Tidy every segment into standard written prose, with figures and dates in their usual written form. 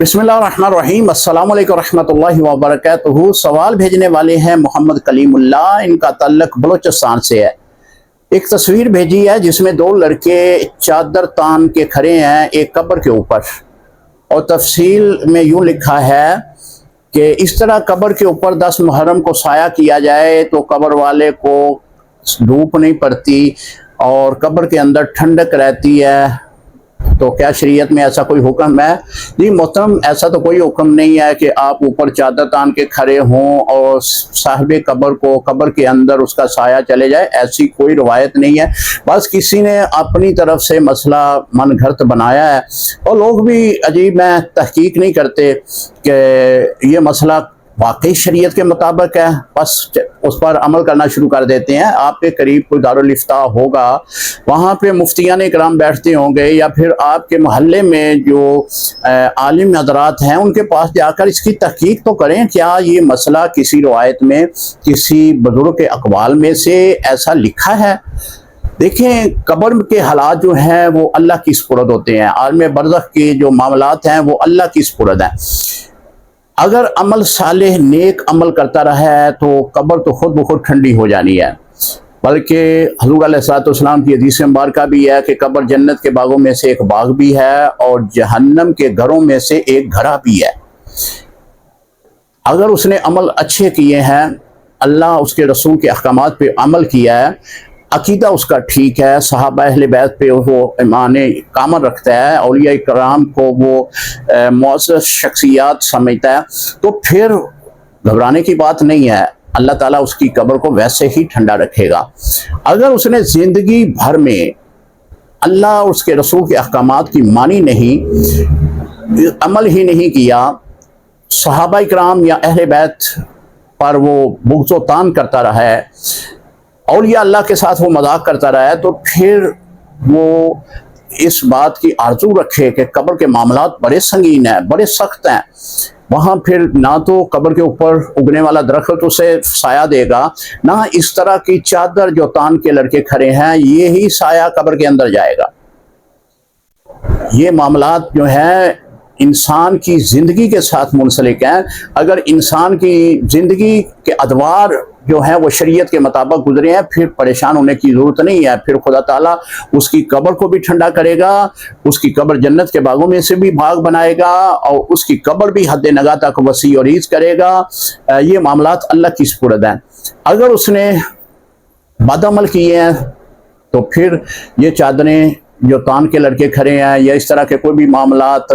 बिस्मिल्लाहिर्रहमानिर्रहीम। अस्सलाम वालेकुम रहमतुल्लाहि व बरकातुहू। सवाल भेजने वाले हैं मोहम्मद कलीमुल्लाह, इनका ताल्लुक बलोचिस्तान से है। एक तस्वीर भेजी है जिसमें दो लड़के चादर तान के खड़े हैं एक कब्र के ऊपर, और तफसील में यूँ लिखा है कि इस तरह कब्र के ऊपर 10 मुहर्रम को साया किया जाए तो कब्र वाले को धूप नहीं पड़ती और कब्र के अंदर ठंडक रहती है। तो क्या शरीयत में ऐसा कोई हुक्म है? जी मोहतरम, ऐसा तो कोई हुक्म नहीं है कि आप ऊपर चादर तान के खड़े हों और साहिब कब्र को कब्र के अंदर उसका साया चले जाए, ऐसी कोई रवायत नहीं है। बस किसी ने अपनी तरफ से मसला मन घड़त बनाया है, और लोग भी अजीब में तहकीक नहीं करते कि ये मसला वाकई शरीयत के मुताबिक है, बस उस पर अमल करना शुरू कर देते हैं। आपके करीब कोई दारुल इफ्ता होगा, वहाँ पे मुफ्तियान इकराम बैठते होंगे, या फिर आपके मोहल्ले में जो आलिम हजरात हैं उनके पास जाकर इसकी तहकीक तो करें, क्या ये मसला किसी रवायत में किसी बुजुर्ग के अक़वाल में से ऐसा लिखा है। देखें, कब्र के हालात जो हैं वो अल्लाह की सुपुर्द होते हैं, आलम बरज़ख के जो मामलात हैं वो अल्लाह की सुपुर्द हैं। अगर अमल सालेह नेक अमल करता रहा है तो कब्र तो खुद ब खुद ठंडी हो जानी है। बल्कि हुज़ूर अलैहिस्सलाम की हदीस मुबारका भी है कि कब्र जन्नत के बागों में से एक बाग भी है और जहन्नम के घरों में से एक घरा भी है। अगर उसने अमल अच्छे किए हैं, अल्लाह उसके रसूल के अहकामात पे अमल किया है, अकीदा उसका ठीक है, सहाबा अहले बैत पे वो ईमान कामल रखता है, औलिया इकराम को वो मुअज़्ज़ज़ शख्सियात समझता है, तो फिर घबराने की बात नहीं है। अल्लाह ताला उसकी कब्र को वैसे ही ठंडा रखेगा। अगर उसने ज़िंदगी भर में अल्लाह उसके रसूल के अहकामात की मानी नहीं, अमल ही नहीं किया, सहाबा इकराम या अहले बैत पर वो बुग़्ज़ व तान करता रहा है, औलिया अल्लाह के साथ वो मजाक करता रहा है, तो फिर वो इस बात की आरज़ू रखे कि कब्र के मामलात बड़े संगीन हैं, बड़े सख्त हैं। वहाँ फिर ना तो कब्र के ऊपर उगने वाला दरख्त उसे साया देगा, ना इस तरह की चादर जो तान के लड़के खड़े हैं ये ही साया कब्र के अंदर जाएगा। ये मामलात जो हैं इंसान की ज़िंदगी के साथ मुंसलिक हैं। अगर इंसान की ज़िंदगी के अदवार जो है वो शरीयत के मुताबिक गुजरे हैं, फिर परेशान होने की ज़रूरत नहीं है। फिर खुदा ताला उसकी कब्र को भी ठंडा करेगा, उसकी कब्र जन्नत के बागों में से भी बाग बनाएगा, और उसकी कब्र भी हद नगाह तक वसी और ईज़ करेगा। ये मामलात अल्लाह की सुपुर्द हैं। अगर उसने बदअमल किए हैं तो फिर ये चादरें जो तान के लड़के खड़े हैं या इस तरह के कोई भी मामलात,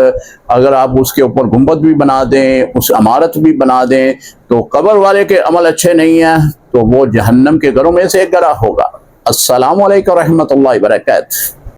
अगर आप उसके ऊपर गुंबद भी बना दें, उस इमारत भी बना दें, तो कब्र वाले के अमल अच्छे नहीं हैं तो वो जहन्नम के घरों में से एक घरा होगा। अस्सलामु अलैकुम रहमतुल्लाहि व बरकातुहू।